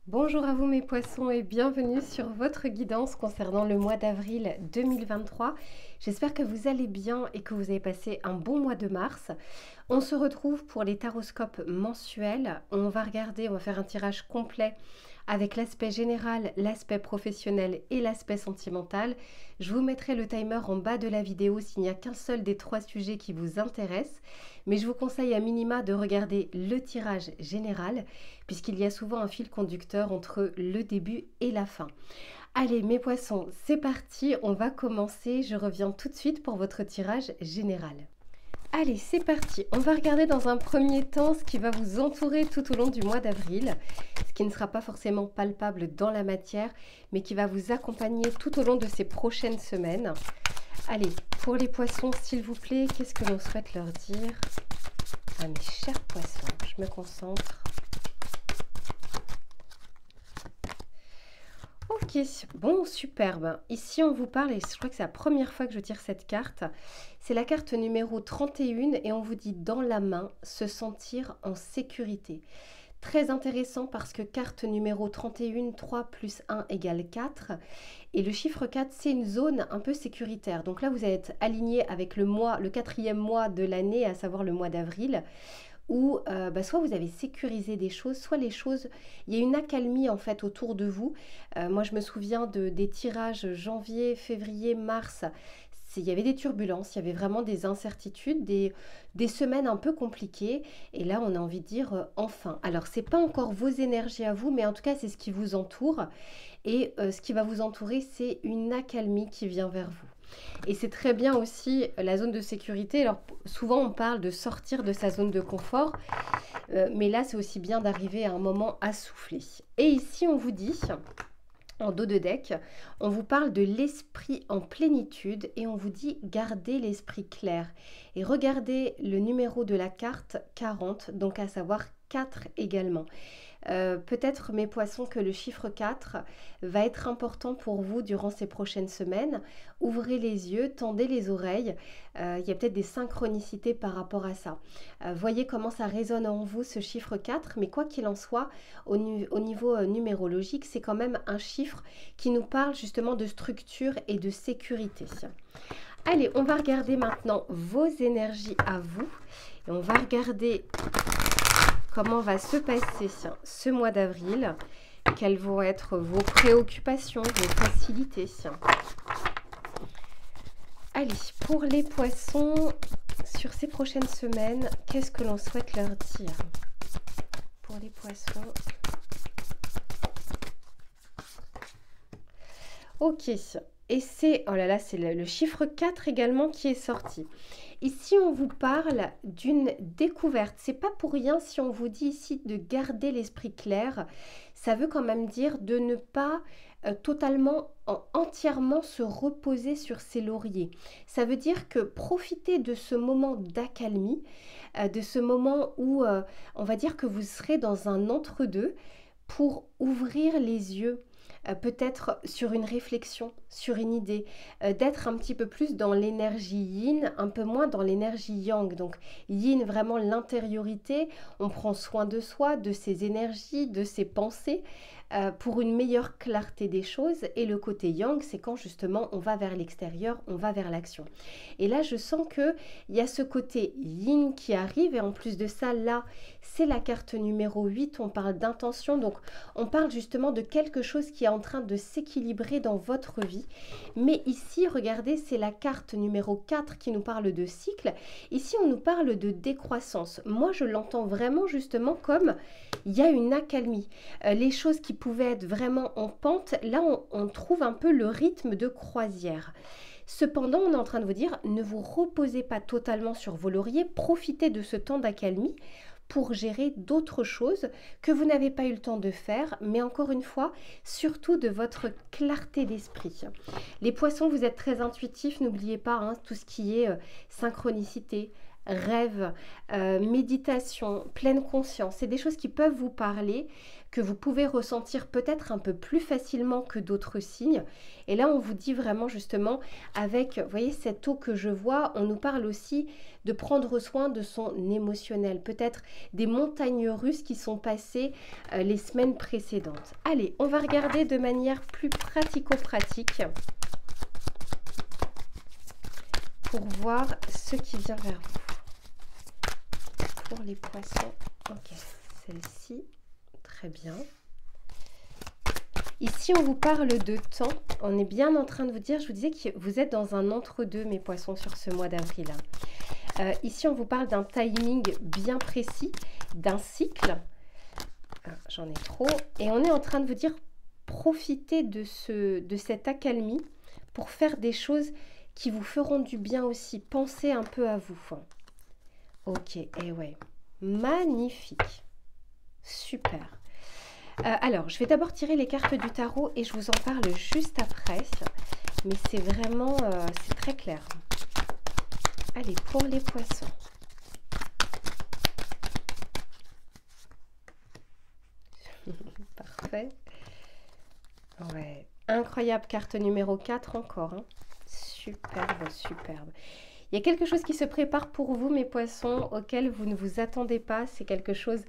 Bonjour à vous mes poissons et bienvenue sur votre guidance concernant le mois d'avril 2023. J'espère que vous allez bien et que vous avez passé un bon mois de mars. On se retrouve pour les taroscopes mensuels. On va faire un tirage complet avec l'aspect général, l'aspect professionnel et l'aspect sentimental. Je vous mettrai le timer en bas de la vidéo s'il n'y a qu'un seul des trois sujets qui vous intéressent. Mais je vous conseille à minima de regarder le tirage général puisqu'il y a souvent un fil conducteur entre le début et la fin. Allez mes poissons, c'est parti, on va commencer. Je reviens tout de suite pour votre tirage général. Allez, c'est parti. On va regarder dans un premier temps ce qui va vous entourer tout au long du mois d'avril, ce qui ne sera pas forcément palpable dans la matière, mais qui va vous accompagner tout au long de ces prochaines semaines. Allez, pour les poissons, s'il vous plaît, qu'est-ce que l'on souhaite leur dire? Ah, mes chers poissons, je me concentre. Ok, bon, superbe. Ici, on vous parle, et je crois que c'est la première fois que je tire cette carte. C'est la carte numéro 31 et on vous dit dans la main, se sentir en sécurité. Très intéressant parce que carte numéro 31, 3 plus 1 égale 4. Et le chiffre 4, c'est une zone un peu sécuritaire. Donc là, vous êtes aligné avec le quatrième mois de l'année, à savoir le mois d'avril, où soit vous avez sécurisé des choses, soit les choses, il y a une accalmie en fait autour de vous. Moi je me souviens des tirages janvier, février, mars, il y avait des turbulences, il y avait vraiment des incertitudes, des semaines un peu compliquées, et là on a envie de dire enfin. Alors c'est pas encore vos énergies à vous, mais en tout cas c'est ce qui vous entoure, et ce qui va vous entourer, c'est une accalmie qui vient vers vous. Et c'est très bien aussi la zone de sécurité. Alors souvent on parle de sortir de sa zone de confort, mais là c'est aussi bien d'arriver à un moment à souffler. Et ici on vous dit, en dos de deck, on vous parle de l'esprit en plénitude et on vous dit gardez l'esprit clair. Et regardez le numéro de la carte 40, donc à savoir 4 également. Peut-être mes poissons que le chiffre 4 va être important pour vous durant ces prochaines semaines. Ouvrez les yeux, tendez les oreilles, il y a peut-être des synchronicités par rapport à ça. Voyez comment ça résonne en vous ce chiffre 4, mais quoi qu'il en soit, au niveau numérologique, c'est quand même un chiffre qui nous parle justement de structure et de sécurité. Allez, on va regarder maintenant vos énergies à vous et on va regarder comment va se passer ce mois d'avril, quelles vont être vos préoccupations, vos facilités. Allez, pour les poissons, sur ces prochaines semaines, qu'est-ce que l'on souhaite leur dire? Pour les poissons. Ok, et c'est, oh là là, c'est le chiffre 4 également qui est sorti. Ici, on vous parle d'une découverte. C'est pas pour rien si on vous dit ici de garder l'esprit clair. Ça veut quand même dire de ne pas entièrement se reposer sur ses lauriers. Ça veut dire que profitez de ce moment d'accalmie, de ce moment où on va dire que vous serez dans un entre-deux pour ouvrir les yeux. Peut-être sur une réflexion, sur une idée, d'être un petit peu plus dans l'énergie yin, un peu moins dans l'énergie yang. Donc yin, vraiment l'intériorité, on prend soin de soi, de ses énergies, de ses pensées, pour une meilleure clarté des choses. Et le côté yang, c'est quand justement on va vers l'extérieur, on va vers l'action. Et là, je sens qu'il y a ce côté yin qui arrive, et en plus de ça, là, c'est la carte numéro 8, on parle d'intention, donc on parle justement de quelque chose qui est en train de s'équilibrer dans votre vie. Mais ici, regardez, c'est la carte numéro 4 qui nous parle de cycle. Ici, on nous parle de décroissance. Moi, je l'entends vraiment justement comme il y a une accalmie. Les choses qui pouvaient être vraiment en pente, là, on trouve un peu le rythme de croisière. Cependant, on est en train de vous dire, ne vous reposez pas totalement sur vos lauriers, profitez de ce temps d'accalmie pour gérer d'autres choses que vous n'avez pas eu le temps de faire, mais encore une fois, surtout de votre clarté d'esprit. Les poissons, vous êtes très intuitifs, n'oubliez pas tout ce qui est synchronicité, rêve, méditation, pleine conscience. C'est des choses qui peuvent vous parler, que vous pouvez ressentir peut-être un peu plus facilement que d'autres signes. Et là, on vous dit vraiment justement, avec, vous voyez, cette eau que je vois, on nous parle aussi de prendre soin de son émotionnel. Peut-être des montagnes russes qui sont passées les semaines précédentes. Allez, on va regarder de manière plus pratico-pratique pour voir ce qui vient vers vous. Pour les poissons, ok, celle-ci, très bien. Ici, on vous parle de temps. On est bien en train de vous dire, je vous disais que vous êtes dans un entre-deux, mes poissons, sur ce mois d'avril. Ici, on vous parle d'un timing bien précis, d'un cycle. Ah, j'en ai trop. Et on est en train de vous dire, profitez de cette accalmie pour faire des choses qui vous feront du bien aussi. Pensez un peu à vous. Ok, et ouais. Magnifique. Super. Alors, je vais d'abord tirer les cartes du tarot et je vous en parle juste après. Mais c'est vraiment, c'est très clair. Allez, pour les poissons. Parfait. Ouais. Incroyable carte numéro 4 encore. Hein. Superbe, superbe. Il y a quelque chose qui se prépare pour vous, mes poissons, auquel vous ne vous attendez pas. C'est quelque chose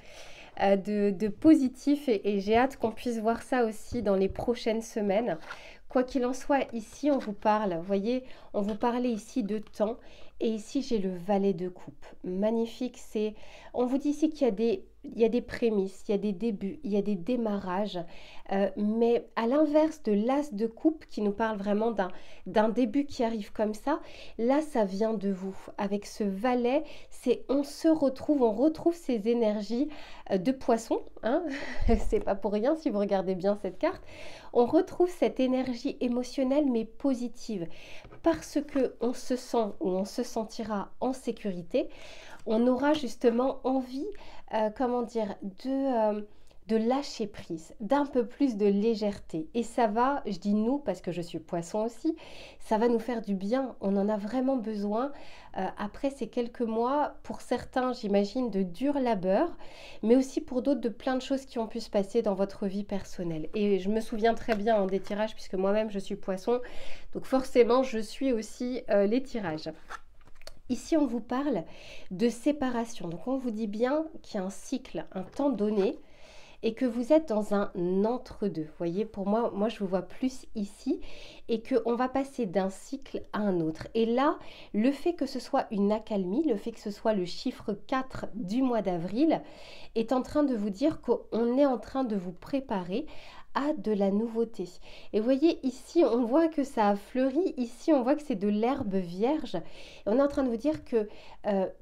de positif et j'ai hâte qu'on puisse voir ça aussi dans les prochaines semaines. Quoi qu'il en soit, ici on vous parle, vous voyez, on vous parlait ici de temps et ici j'ai le valet de coupe. Magnifique, on vous dit ici qu'il y a des prémices, il y a des débuts, il y a des démarrages, mais à l'inverse de l'as de coupe qui nous parle vraiment d'un début qui arrive comme ça, là ça vient de vous. Avec ce valet, on retrouve ces énergies de poisson, hein. C'est pas pour rien si vous regardez bien cette carte, on retrouve cette énergie émotionnelle mais positive parce que on se sent ou on se sentira en sécurité, on aura justement envie, comment dire, de lâcher prise, d'un peu plus de légèreté. Et ça va, je dis nous parce que je suis poisson aussi, ça va nous faire du bien, on en a vraiment besoin. Après ces quelques mois, pour certains, j'imagine, de dur labeur, mais aussi pour d'autres, de plein de choses qui ont pu se passer dans votre vie personnelle. Et je me souviens très bien des tirages, puisque moi-même je suis poisson, donc forcément je suis aussi les tirages. Ici, on vous parle de séparation. Donc, on vous dit bien qu'il y a un cycle, un temps donné, et que vous êtes dans un entre-deux. Vous voyez, pour moi je vous vois plus ici et qu'on va passer d'un cycle à un autre. Et là, le fait que ce soit une accalmie, le fait que ce soit le chiffre 4 du mois d'avril, est en train de vous dire qu'on est en train de vous préparer à de la nouveauté. Et vous voyez, ici, on voit que ça a fleuri. Ici, on voit que c'est de l'herbe vierge. Et on est en train de vous dire que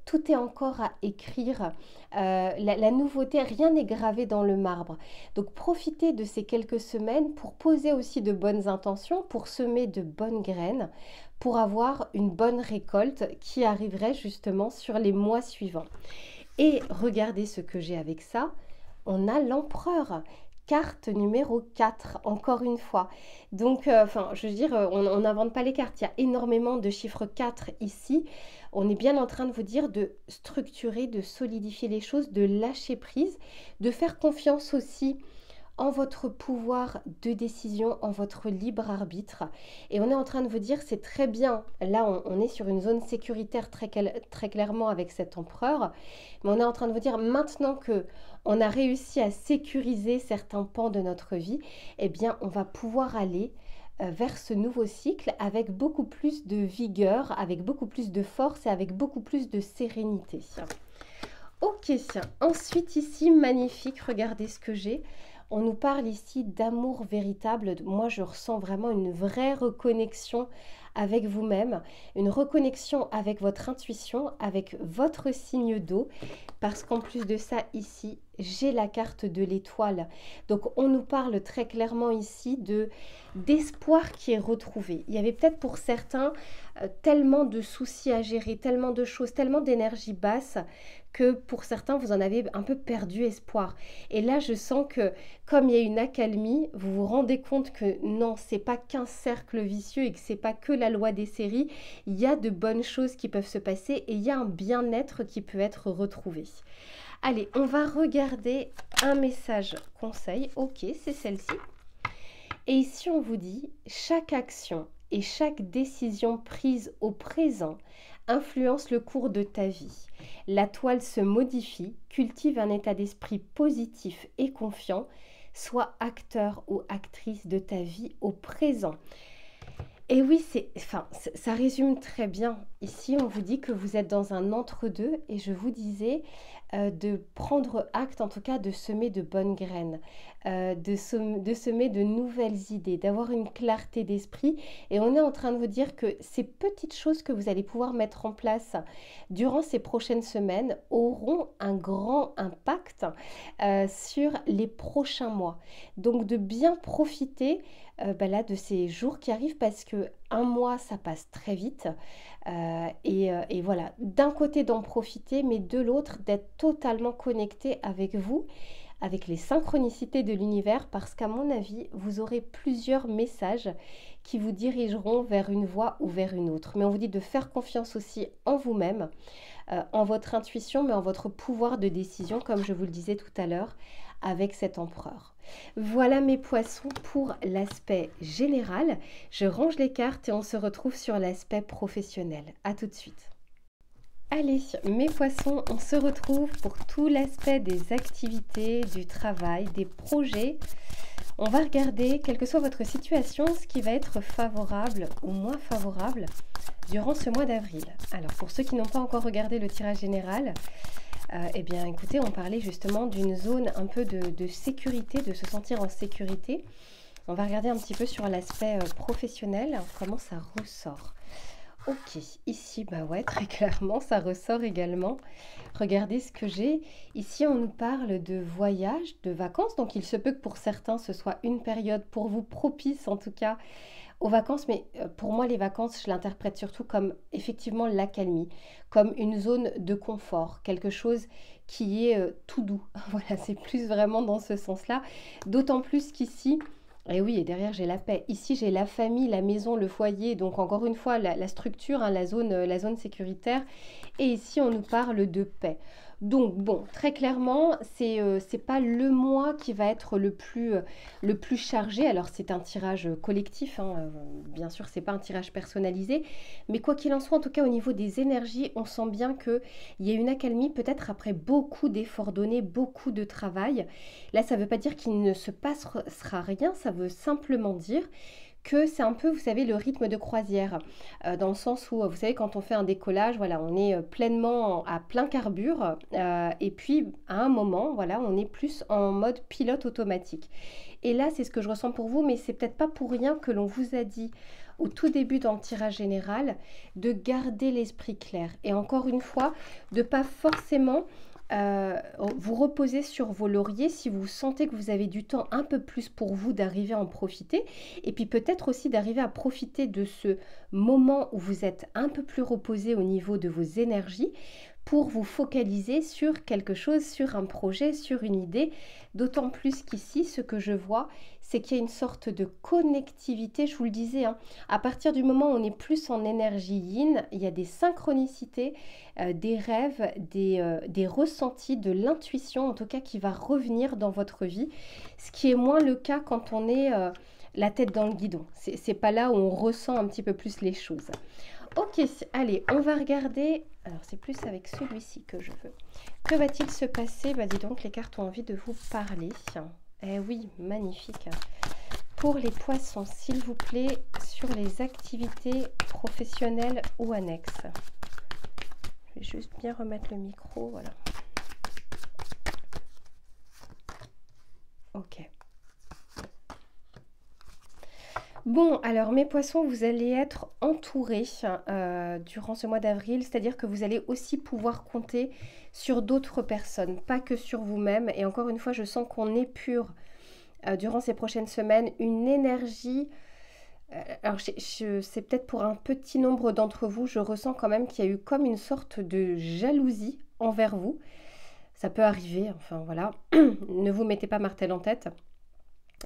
tout est encore à écrire. La nouveauté, rien n'est gravé dans le marbre. Donc, profitez de ces quelques semaines pour poser aussi de bonnes intentions, pour semer de bonnes graines, pour avoir une bonne récolte qui arriverait justement sur les mois suivants. Et regardez ce que j'ai avec ça. On a l'empereur. Carte numéro 4, encore une fois. Donc, je veux dire, on n'invente pas les cartes. Il y a énormément de chiffres 4 ici. On est bien en train de vous dire de structurer, de solidifier les choses, de lâcher prise, de faire confiance aussi en votre pouvoir de décision, en votre libre arbitre. Et on est en train de vous dire, c'est très bien, là on est sur une zone sécuritaire très clairement avec cet empereur, mais on est en train de vous dire, maintenant que on a réussi à sécuriser certains pans de notre vie, eh bien on va pouvoir aller vers ce nouveau cycle avec beaucoup plus de vigueur, avec beaucoup plus de force et avec beaucoup plus de sérénité. Ok, ensuite ici, magnifique, regardez ce que j'ai. On nous parle ici d'amour véritable. Moi, je ressens vraiment une vraie reconnexion avec vous-même, une reconnexion avec votre intuition, avec votre signe d'eau, parce qu'en plus de ça, ici, j'ai la carte de l'étoile. Donc, on nous parle très clairement ici d'espoir qui est retrouvé. Il y avait peut-être pour certains tellement de soucis à gérer, tellement de choses, tellement d'énergie basse, que pour certains, vous en avez un peu perdu espoir. Et là, je sens que, comme il y a une accalmie, vous vous rendez compte que non, c'est pas qu'un cercle vicieux et que c'est pas que la la loi des séries, il y a de bonnes choses qui peuvent se passer et il y a un bien-être qui peut être retrouvé. Allez, on va regarder un message conseil. Ok, c'est celle-ci. Et ici, on vous dit, chaque action et chaque décision prise au présent influence le cours de ta vie. La toile se modifie, cultive un état d'esprit positif et confiant, sois acteur ou actrice de ta vie au présent. Et oui, ça résume très bien. Ici, on vous dit que vous êtes dans un entre-deux et je vous disais de prendre acte, en tout cas de semer de bonnes graines, de semer de nouvelles idées, d'avoir une clarté d'esprit. Et on est en train de vous dire que ces petites choses que vous allez pouvoir mettre en place durant ces prochaines semaines auront un grand impact sur les prochains mois. Donc de bien profiter là, de ces jours qui arrivent parce que un mois ça passe très vite et voilà, d'un côté d'en profiter mais de l'autre d'être totalement connecté avec vous, avec les synchronicités de l'univers parce qu'à mon avis vous aurez plusieurs messages qui vous dirigeront vers une voie ou vers une autre, mais on vous dit de faire confiance aussi en vous-même, en votre intuition mais en votre pouvoir de décision comme je vous le disais tout à l'heure avec cet empereur. Voilà mes poissons pour l'aspect général. Je range les cartes et on se retrouve sur l'aspect professionnel. À tout de suite. Allez, mes poissons, on se retrouve pour tout l'aspect des activités, du travail, des projets. On va regarder, quelle que soit votre situation, ce qui va être favorable ou moins favorable durant ce mois d'avril. Alors, pour ceux qui n'ont pas encore regardé le tirage général, eh bien écoutez, on parlait justement d'une zone un peu de sécurité, de se sentir en sécurité. On va regarder un petit peu sur l'aspect professionnel, comment ça ressort. Ok, ici, bah ouais, très clairement, ça ressort également. Regardez ce que j'ai. Ici, on nous parle de voyage, de vacances. Donc, il se peut que pour certains, ce soit une période pour vous propice, en tout cas, aux vacances, mais pour moi, les vacances, je l'interprète surtout comme effectivement l'accalmie, comme une zone de confort, quelque chose qui est tout doux. Voilà, c'est plus vraiment dans ce sens-là. D'autant plus qu'ici, et oui, et derrière j'ai la paix. Ici, j'ai la famille, la maison, le foyer, donc encore une fois, la structure, hein, la zone sécuritaire. Et ici, on nous parle de paix. Donc bon, très clairement, c'est pas le mois qui va être le plus chargé. Alors c'est un tirage collectif, hein, bien sûr, c'est pas un tirage personnalisé, mais quoi qu'il en soit, en tout cas au niveau des énergies, on sent bien qu'il y a une accalmie, peut-être après beaucoup d'efforts donnés, beaucoup de travail. Là, ça veut pas dire qu'il ne se passera rien, ça veut simplement dire que c'est un peu, vous savez, le rythme de croisière, dans le sens où, vous savez, quand on fait un décollage, voilà, on est pleinement à plein carbure, et puis à un moment, voilà, on est plus en mode pilote automatique. Et là, c'est ce que je ressens pour vous, mais c'est peut-être pas pour rien que l'on vous a dit au tout début dans le tirage général de garder l'esprit clair. Et encore une fois, de pas forcément vous reposez sur vos lauriers si vous sentez que vous avez du temps un peu plus pour vous d'arriver à en profiter et puis peut-être aussi d'arriver à profiter de ce moment où vous êtes un peu plus reposé au niveau de vos énergies pour vous focaliser sur quelque chose, sur un projet, sur une idée. D'autant plus qu'ici, ce que je vois, c'est qu'il y a une sorte de connectivité, je vous le disais, hein, à partir du moment où on est plus en énergie yin, il y a des synchronicités, des rêves, des ressentis, de l'intuition en tout cas qui va revenir dans votre vie, ce qui est moins le cas quand on est la tête dans le guidon. C'est pas là où on ressent un petit peu plus les choses. Ok, allez, on va regarder. Alors, c'est plus avec celui-ci que je veux. Que va-t-il se passer? Bah, dis donc, les cartes ont envie de vous parler. Eh oui, magnifique. Pour les poissons, s'il vous plaît, sur les activités professionnelles ou annexes. Je vais juste bien remettre le micro, voilà. Ok. Bon, alors mes poissons, vous allez être entourés durant ce mois d'avril, c'est-à-dire que vous allez aussi pouvoir compter sur d'autres personnes, pas que sur vous-même. Et encore une fois, je sens qu'on épure durant ces prochaines semaines une énergie. Alors, c'est peut-être pour un petit nombre d'entre vous, je ressens quand même qu'il y a eu comme une sorte de jalousie envers vous. Ça peut arriver, enfin voilà, ne vous mettez pas martel en tête.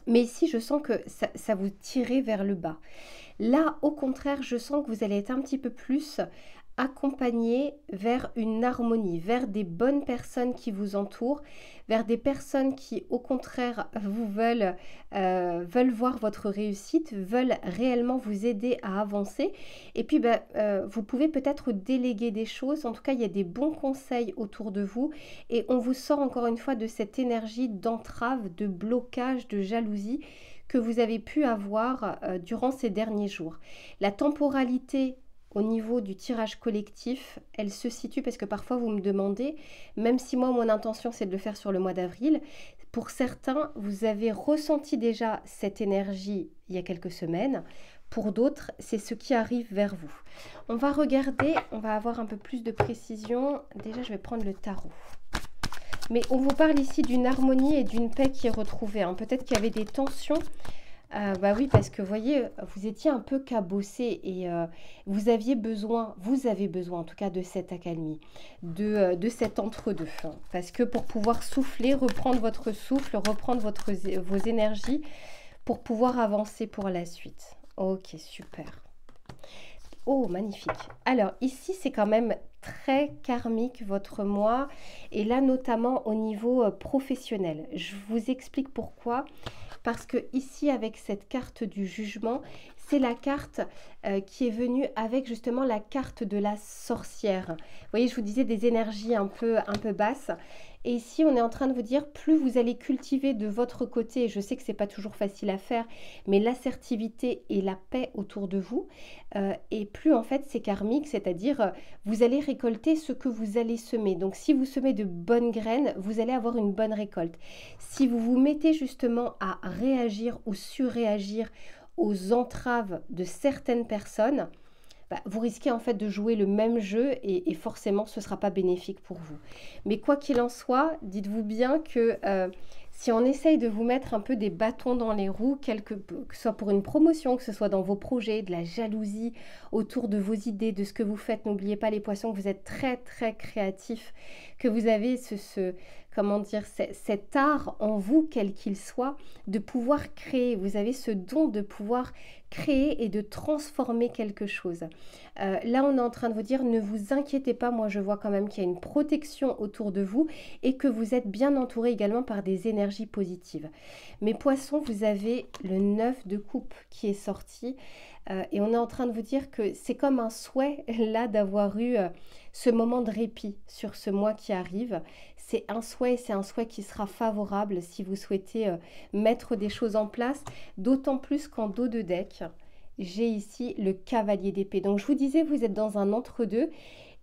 Mais ici, je sens que ça vous tirait vers le bas. Là, au contraire, je sens que vous allez être un petit peu plus accompagné vers une harmonie, vers des bonnes personnes qui vous entourent, vers des personnes qui, au contraire, veulent voir votre réussite, veulent réellement vous aider à avancer. Et puis, vous pouvez peut-être déléguer des choses. En tout cas, il y a des bons conseils autour de vous et on vous sort encore une fois de cette énergie d'entrave, de blocage, de jalousie que vous avez pu avoir durant ces derniers jours. La temporalité au niveau du tirage collectif, elle se situe parce que parfois vous me demandez, même si moi mon intention c'est de le faire sur le mois d'avril, pour certains vous avez ressenti déjà cette énergie il y a quelques semaines, pour d'autres c'est ce qui arrive vers vous. On va regarder, on va avoir un peu plus de précision. Déjà je vais prendre le tarot. Mais on vous parle ici d'une harmonie et d'une paix qui est retrouvée. Hein. Peut-être qu'il y avait des tensions. Bah oui, parce que vous voyez, vous étiez un peu cabossé et vous avez besoin en tout cas de cette accalmie, de cet entre-deux. Hein. Parce que pour pouvoir souffler, reprendre votre souffle, reprendre vos énergies pour pouvoir avancer pour la suite. Ok, super. Oh, magnifique. Alors ici, c'est quand même très karmique votre mois et là notamment au niveau professionnel. Je vous explique pourquoi. Parce que ici, avec cette carte du jugement, c'est la carte qui est venue avec justement la carte de la sorcière. Vous voyez, je vous disais des énergies un peu basses. Et ici, on est en train de vous dire, plus vous allez cultiver de votre côté, je sais que ce n'est pas toujours facile à faire, mais l'assertivité et la paix autour de vous, et plus en fait c'est karmique, c'est-à-dire vous allez récolter ce que vous allez semer. Donc si vous semez de bonnes graines, vous allez avoir une bonne récolte. Si vous vous mettez justement à réagir ou surréagir aux entraves de certaines personnes, vous risquez en fait de jouer le même jeu et forcément ce ne sera pas bénéfique pour vous. Mais quoi qu'il en soit, dites-vous bien que si on essaye de vous mettre un peu des bâtons dans les roues, que ce soit pour une promotion, que ce soit dans vos projets, de la jalousie autour de vos idées, de ce que vous faites, n'oubliez pas les poissons que vous êtes très très créatifs, que vous avez cet art en vous, quel qu'il soit, de pouvoir créer. Vous avez ce don de pouvoir créer et de transformer quelque chose. Là, on est en train de vous dire, ne vous inquiétez pas, moi je vois quand même qu'il y a une protection autour de vous et que vous êtes bien entouré également par des énergies positives. Mes poissons, vous avez le 9 de coupe qui est sorti et on est en train de vous dire que c'est comme un souhait là d'avoir eu ce moment de répit sur ce mois qui arrive. C'est un souhait qui sera favorable si vous souhaitez mettre des choses en place, d'autant plus qu'en dos de deck, j'ai ici le cavalier d'épée. Donc je vous disais, vous êtes dans un entre-deux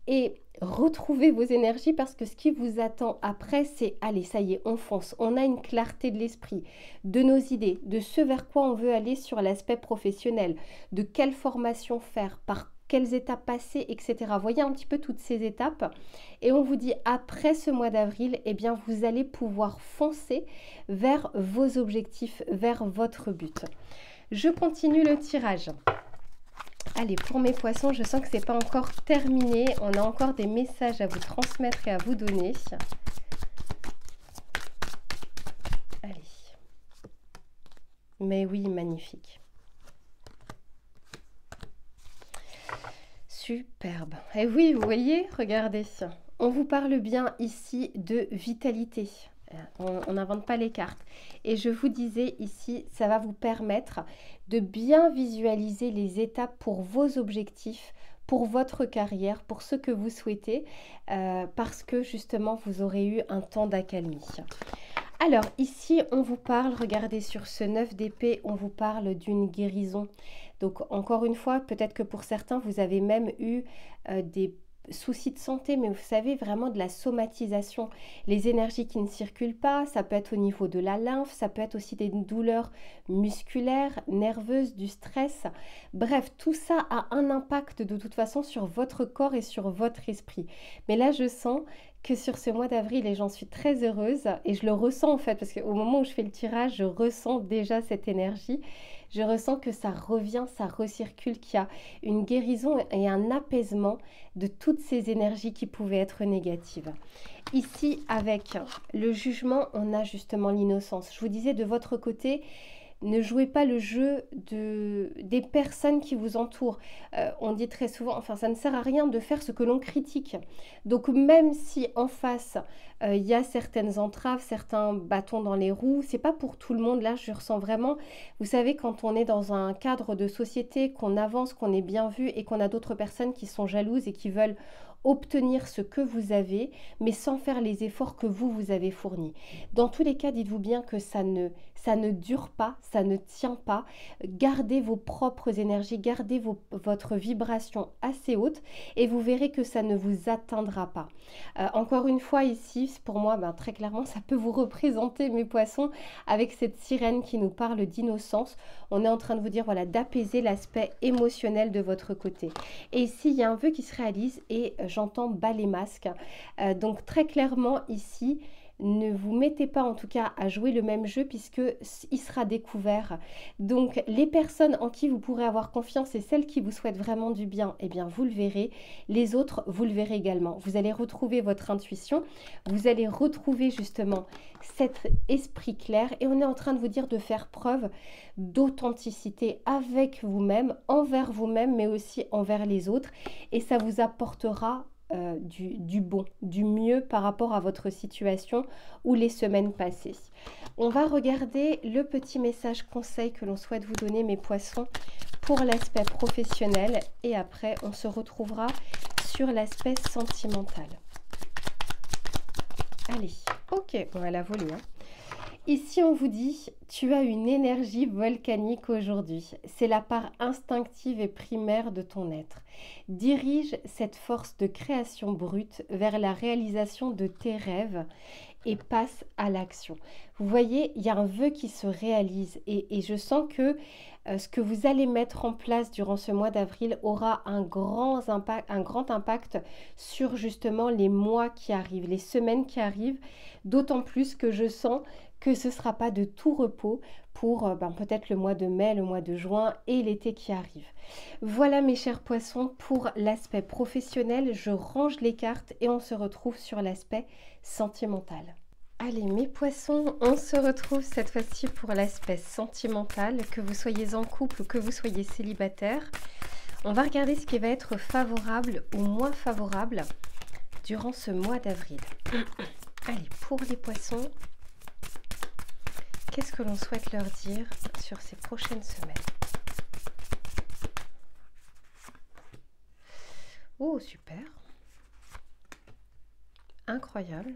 et retrouvez vos énergies parce que ce qui vous attend après, c'est allez, ça y est, on fonce. On a une clarté de l'esprit, de nos idées, de ce vers quoi on veut aller sur l'aspect professionnel, de quelle formation faire, par quelles étapes passer, etc. Voyez un petit peu toutes ces étapes et on vous dit après ce mois d'avril, eh bien vous allez pouvoir foncer vers vos objectifs, vers votre but. Je continue le tirage. Allez, pour mes poissons, je sens que ce n'est pas encore terminé. On a encore des messages à vous transmettre et à vous donner. Allez. Mais oui, magnifique. Superbe. Et oui, vous voyez, regardez. On vous parle bien ici de vitalité. On n'invente pas les cartes. Et je vous disais ici, ça va vous permettre de bien visualiser les étapes pour vos objectifs, pour votre carrière, pour ce que vous souhaitez, parce que justement, vous aurez eu un temps d'accalmie. Alors ici, on vous parle, regardez sur ce 9 d'épée, on vous parle d'une guérison. Donc encore une fois, peut-être que pour certains, vous avez même eu des soucis de santé, mais vous savez vraiment de la somatisation, les énergies qui ne circulent pas, ça peut être au niveau de la lymphe, ça peut être aussi des douleurs musculaires, nerveuses, du stress, bref, tout ça a un impact de toute façon sur votre corps et sur votre esprit. Mais là je sens que sur ce mois d'avril et j'en suis très heureuse et je le ressens en fait parce qu'au moment où je fais le tirage, je ressens déjà cette énergie. Je ressens que ça revient, ça recircule, qu'il y a une guérison et un apaisement de toutes ces énergies qui pouvaient être négatives. Ici, avec le jugement, on a justement l'innocence. Je vous disais de votre côté, ne jouez pas le jeu des personnes qui vous entourent. On dit très souvent, enfin ça ne sert à rien de faire ce que l'on critique. Donc même si en face, il y a certaines entraves, certains bâtons dans les roues, c'est pas pour tout le monde. Là, je ressens vraiment, vous savez, quand on est dans un cadre de société, qu'on avance, qu'on est bien vu et qu'on a d'autres personnes qui sont jalouses et qui veulent obtenir ce que vous avez, mais sans faire les efforts que vous avez fournis. Dans tous les cas, dites-vous bien que ça ne dure pas, ça ne tient pas. Gardez vos propres énergies, gardez votre vibration assez haute et vous verrez que ça ne vous atteindra pas. Encore une fois ici, pour moi, très clairement, ça peut vous représenter mes poissons avec cette sirène qui nous parle d'innocence. On est en train de vous dire, voilà, d'apaiser l'aspect émotionnel de votre côté. Et ici, il y a un vœu qui se réalise et j'entends bas les masques. Donc très clairement ici, ne vous mettez pas en tout cas à jouer le même jeu puisque il sera découvert. Donc les personnes en qui vous pourrez avoir confiance et celles qui vous souhaitent vraiment du bien, eh bien vous le verrez. Les autres, vous le verrez également. Vous allez retrouver votre intuition, vous allez retrouver justement cet esprit clair et on est en train de vous dire de faire preuve d'authenticité avec vous-même, envers vous-même mais aussi envers les autres et ça vous apportera du bon, du mieux par rapport à votre situation ou les semaines passées. On va regarder le petit message conseil que l'on souhaite vous donner, mes poissons, pour l'aspect professionnel et après on se retrouvera sur l'aspect sentimental. Allez, ok, on va la voler. Ici, on vous dit, tu as une énergie volcanique aujourd'hui. C'est la part instinctive et primaire de ton être. Dirige cette force de création brute vers la réalisation de tes rêves et passe à l'action. Vous voyez, il y a un vœu qui se réalise et je sens que ce que vous allez mettre en place durant ce mois d'avril aura un grand impact sur justement les mois qui arrivent, les semaines qui arrivent, d'autant plus que je sens que ce ne sera pas de tout repos pour peut-être le mois de mai, le mois de juin et l'été qui arrive. Voilà mes chers poissons pour l'aspect professionnel. Je range les cartes et on se retrouve sur l'aspect sentimental. Allez mes poissons, on se retrouve cette fois-ci pour l'aspect sentimental, que vous soyez en couple ou que vous soyez célibataire. On va regarder ce qui va être favorable ou moins favorable durant ce mois d'avril. Allez, pour les poissons, qu'est-ce que l'on souhaite leur dire sur ces prochaines semaines? Oh, super. Incroyable.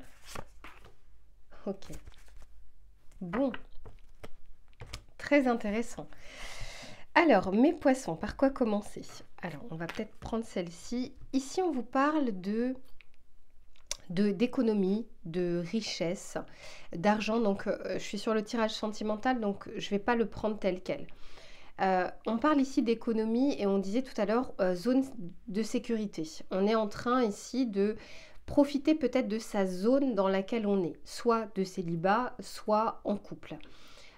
Ok. Bon. Très intéressant. Alors, mes poissons, par quoi commencer? Alors, on va peut-être prendre celle-ci. Ici, on vous parle d'économie, de richesse, d'argent. Donc, je suis sur le tirage sentimental, donc je ne vais pas le prendre tel quel. On parle ici d'économie et on disait tout à l'heure zone de sécurité. On est en train ici de profiter peut-être de sa zone dans laquelle on est, soit de célibat, soit en couple.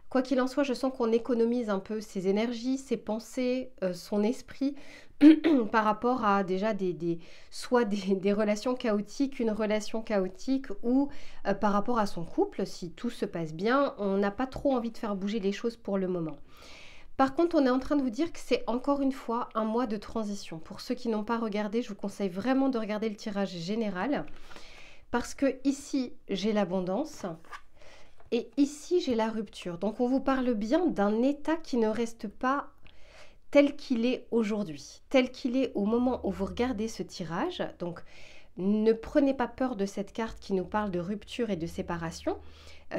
Quoi qu'il en soit, je sens qu'on économise un peu ses énergies, ses pensées, son esprit par rapport à déjà soit des relations chaotiques, une relation chaotique ou par rapport à son couple, si tout se passe bien, on n'a pas trop envie de faire bouger les choses pour le moment. Par contre, on est en train de vous dire que c'est encore une fois un mois de transition. Pour ceux qui n'ont pas regardé, je vous conseille vraiment de regarder le tirage général parce que ici, j'ai l'abondance. Et ici, j'ai la rupture. Donc, on vous parle bien d'un état qui ne reste pas tel qu'il est aujourd'hui, tel qu'il est au moment où vous regardez ce tirage. Donc, ne prenez pas peur de cette carte qui nous parle de rupture et de séparation.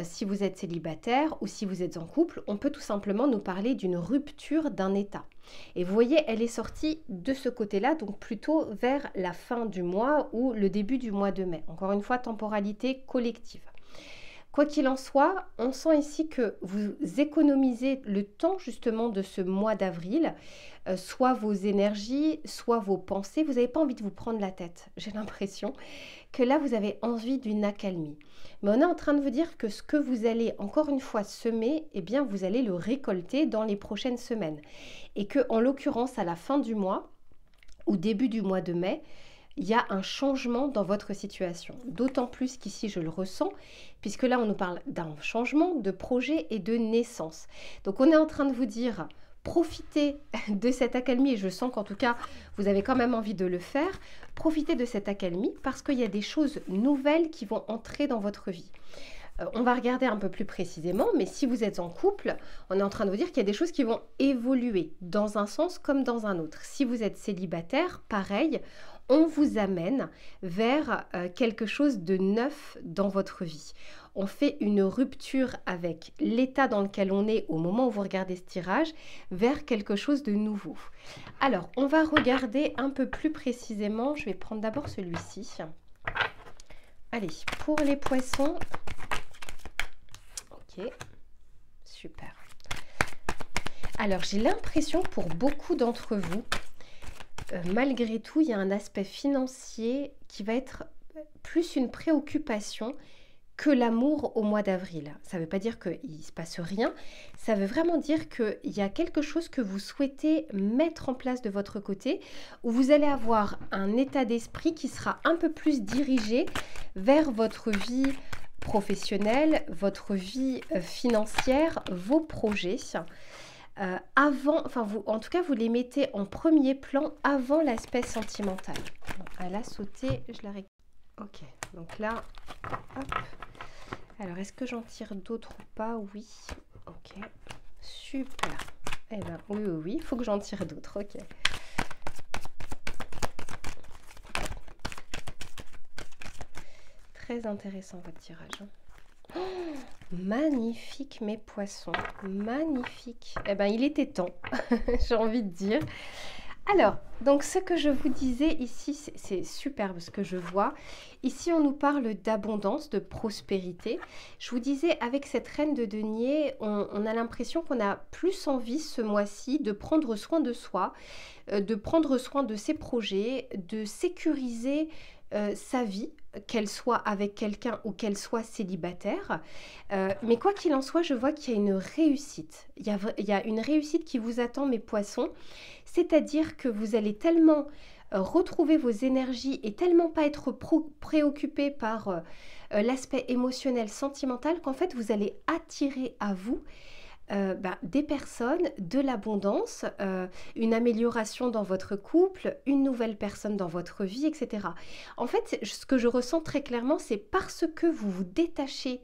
Si vous êtes célibataire ou si vous êtes en couple, on peut tout simplement nous parler d'une rupture d'un état. Et vous voyez, elle est sortie de ce côté-là, donc plutôt vers la fin du mois ou le début du mois de mai. Encore une fois, temporalité collective. Quoi qu'il en soit, on sent ici que vous économisez le temps justement de ce mois d'avril, soit vos énergies, soit vos pensées. Vous n'avez pas envie de vous prendre la tête. J'ai l'impression que là, vous avez envie d'une accalmie. Mais on est en train de vous dire que ce que vous allez encore une fois semer, eh bien, vous allez le récolter dans les prochaines semaines. Et que, en l'occurrence, à la fin du mois ou début du mois de mai, il y a un changement dans votre situation. D'autant plus qu'ici, je le ressens, puisque là, on nous parle d'un changement de projet et de naissance. Donc, on est en train de vous dire, profitez de cette accalmie, et je sens qu'en tout cas, vous avez quand même envie de le faire. Profitez de cette accalmie parce qu'il y a des choses nouvelles qui vont entrer dans votre vie. On va regarder un peu plus précisément, mais si vous êtes en couple, on est en train de vous dire qu'il y a des choses qui vont évoluer dans un sens comme dans un autre. Si vous êtes célibataire, pareil, on vous amène vers quelque chose de neuf dans votre vie. On fait une rupture avec l'état dans lequel on est au moment où vous regardez ce tirage vers quelque chose de nouveau. Alors, on va regarder un peu plus précisément. Je vais prendre d'abord celui-ci. Allez, pour les poissons. Ok, super. Alors, j'ai l'impression pour beaucoup d'entre vous, malgré tout, il y a un aspect financier qui va être plus une préoccupation que l'amour au mois d'avril. Ça ne veut pas dire qu'il ne se passe rien, ça veut vraiment dire qu'il y a quelque chose que vous souhaitez mettre en place de votre côté, où vous allez avoir un état d'esprit qui sera un peu plus dirigé vers votre vie professionnelle, votre vie financière, vos projets. En tout cas, vous les mettez en premier plan avant l'aspect sentimental. Bon, elle a sauté, je la récupère. Ok, donc là, hop. Alors, est-ce que j'en tire d'autres ou pas? Oui. Ok, super. Eh bien, oui, il faut que j'en tire d'autres. Ok. Très intéressant votre tirage. Oh, magnifique mes poissons, magnifique. Eh bien, il était temps, j'ai envie de dire. Alors, donc ce que je vous disais ici, c'est superbe ce que je vois. Ici, on nous parle d'abondance, de prospérité. Je vous disais, avec cette reine de denier, on a l'impression qu'on a plus envie ce mois-ci de prendre soin de soi, de prendre soin de ses projets, de sécuriser sa vie, qu'elle soit avec quelqu'un ou qu'elle soit célibataire. Mais quoi qu'il en soit, je vois qu'il y a une réussite. Il y a une réussite qui vous attend, mes poissons. C'est-à-dire que vous allez tellement retrouver vos énergies et tellement pas être préoccupé par l'aspect émotionnel, sentimental, qu'en fait, vous allez attirer à vous des personnes, de l'abondance, une amélioration dans votre couple, une nouvelle personne dans votre vie, etc. En fait, ce que je ressens très clairement, c'est parce que vous vous détachez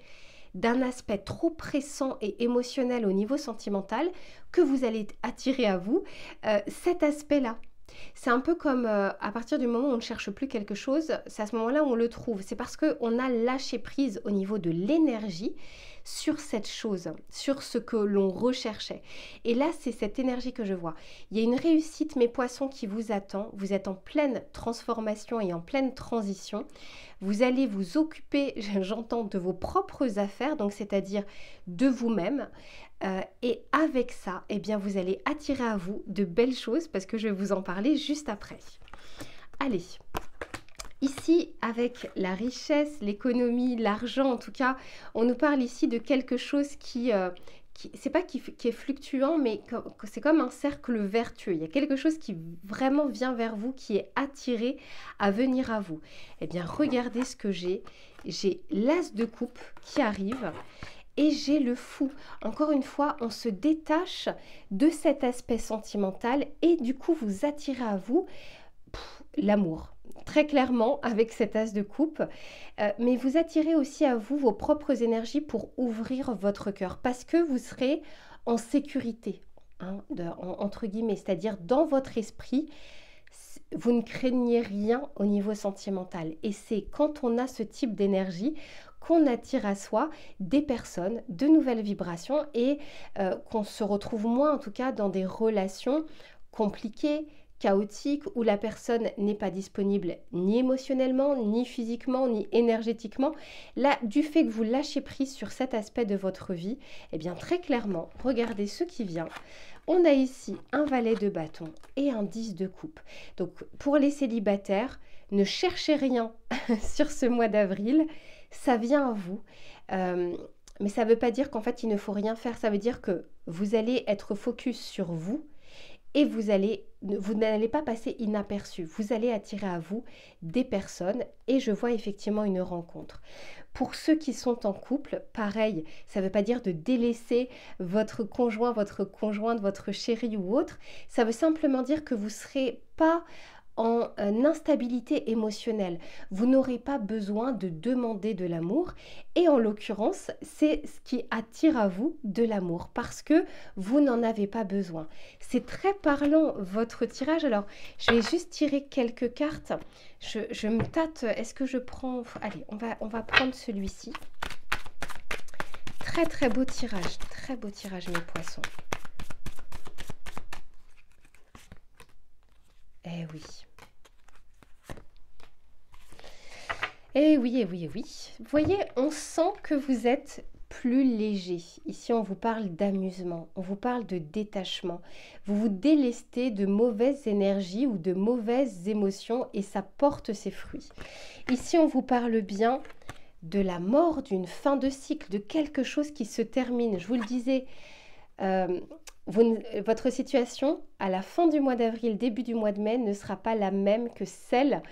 d'un aspect trop pressant et émotionnel au niveau sentimental que vous allez attirer à vous cet aspect-là. C'est un peu comme à partir du moment où on ne cherche plus quelque chose, c'est à ce moment-là où on le trouve. C'est parce qu'on a lâché prise au niveau de l'énergie sur cette chose, sur ce que l'on recherchait. Et là, c'est cette énergie que je vois. Il y a une réussite, mes poissons, qui vous attend. Vous êtes en pleine transformation et en pleine transition. Vous allez vous occuper, j'entends, de vos propres affaires, donc c'est-à-dire de vous-même. Et avec ça, eh bien, vous allez attirer à vous de belles choses parce que je vais vous en parler juste après. Allez, ici, avec la richesse, l'économie, l'argent, en tout cas, on nous parle ici de quelque chose qui c'est pas qui est fluctuant, mais c'est comme un cercle vertueux. Il y a quelque chose qui vraiment vient vers vous, qui est attiré à venir à vous. Eh bien, regardez ce que j'ai. J'ai l'as de coupe qui arrive. Et j'ai le fou. Encore une fois, on se détache de cet aspect sentimental et du coup, vous attirez à vous l'amour. Très clairement, avec cet as de coupe. Mais vous attirez aussi à vous vos propres énergies pour ouvrir votre cœur. Parce que vous serez en sécurité, entre guillemets. C'est-à-dire, dans votre esprit, vous ne craignez rien au niveau sentimental. Et c'est quand on a ce type d'énergie qu'on attire à soi des personnes, de nouvelles vibrations et qu'on se retrouve moins en tout cas dans des relations compliquées, chaotique, où la personne n'est pas disponible ni émotionnellement, ni physiquement, ni énergétiquement. Là, du fait que vous lâchez prise sur cet aspect de votre vie, eh bien très clairement, regardez ce qui vient. On a ici un valet de bâton et un 10 de coupe. Donc pour les célibataires, ne cherchez rien sur ce mois d'avril, ça vient à vous. Mais ça ne veut pas dire qu'en fait il ne faut rien faire, ça veut dire que vous allez être focus sur vous et vous n'allez pas passer inaperçu. Vous allez attirer à vous des personnes et je vois effectivement une rencontre. Pour ceux qui sont en couple, pareil, ça ne veut pas dire de délaisser votre conjoint, votre conjointe, votre chéri ou autre. Ça veut simplement dire que vous ne serez pas en instabilité émotionnelle. Vous n'aurez pas besoin de demander de l'amour et en l'occurrence, c'est ce qui attire à vous de l'amour parce que vous n'en avez pas besoin. C'est très parlant votre tirage. Alors, je vais juste tirer quelques cartes. Je me tâte. Est-ce que je prends... Allez, on va prendre celui-ci. Très très beau tirage mes poissons. Eh oui. Eh oui, eh oui, eh oui. Vous voyez, on sent que vous êtes plus léger. Ici, on vous parle d'amusement, on vous parle de détachement. Vous vous délestez de mauvaises énergies ou de mauvaises émotions et ça porte ses fruits. Ici, on vous parle bien de la mort, d'une fin de cycle, de quelque chose qui se termine. Je vous le disais, votre situation à la fin du mois d'avril, début du mois de mai ne sera pas la même que celle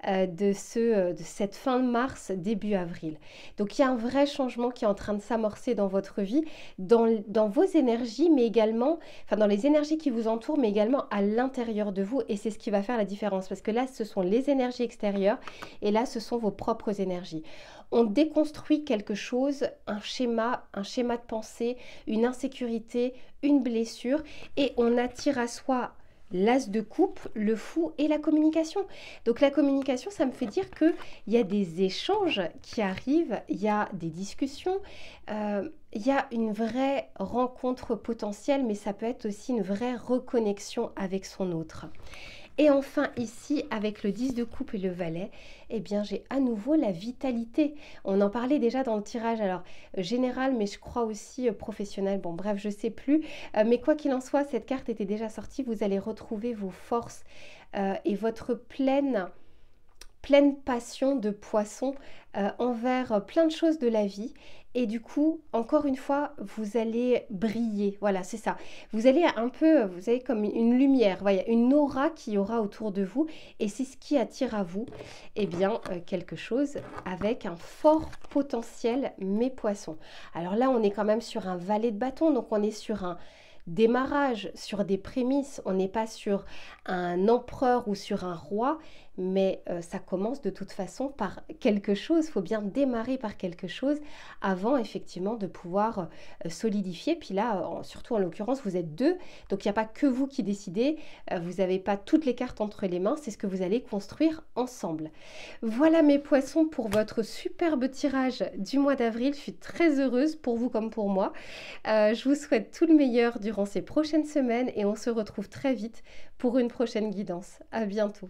de cette fin de mars, début avril. Donc il y a un vrai changement qui est en train de s'amorcer dans votre vie, dans vos énergies, mais également, enfin dans les énergies qui vous entourent, mais également à l'intérieur de vous. Et c'est ce qui va faire la différence, parce que là, ce sont les énergies extérieures, et là, ce sont vos propres énergies. On déconstruit quelque chose, un schéma de pensée, une insécurité, une blessure, et on attire à soi l'as de coupe, le fou et la communication. Donc la communication, ça me fait dire qu'il y a des échanges qui arrivent, il y a des discussions, il y a une vraie rencontre potentielle, mais ça peut être aussi une vraie reconnexion avec son autre. Et enfin ici, avec le 10 de coupe et le valet, eh bien j'ai à nouveau la vitalité. On en parlait déjà dans le tirage, alors général, mais je crois aussi professionnel. Bon bref, je ne sais plus. Mais quoi qu'il en soit, cette carte était déjà sortie. Vous allez retrouver vos forces et votre pleine passion de poisson envers plein de choses de la vie. Et du coup, encore une fois, vous allez briller. Voilà, c'est ça. Vous allez un peu, vous avez comme une lumière, voilà, une aura qui y aura autour de vous. Et c'est ce qui attire à vous, eh bien, quelque chose avec un fort potentiel, mes poissons. Alors là, on est quand même sur un valet de bâton, donc on est sur un démarrage, sur des prémices. On n'est pas sur un empereur ou sur un roi, mais ça commence de toute façon par quelque chose. Il faut bien démarrer par quelque chose avant effectivement de pouvoir solidifier. Puis là, surtout en l'occurrence, vous êtes deux, donc il n'y a pas que vous qui décidez, vous n'avez pas toutes les cartes entre les mains, c'est ce que vous allez construire ensemble. Voilà mes poissons pour votre superbe tirage du mois d'avril. Je suis très heureuse pour vous comme pour moi. Je vous souhaite tout le meilleur durant ces prochaines semaines et on se retrouve très vite pour une prochaine guidance. À bientôt.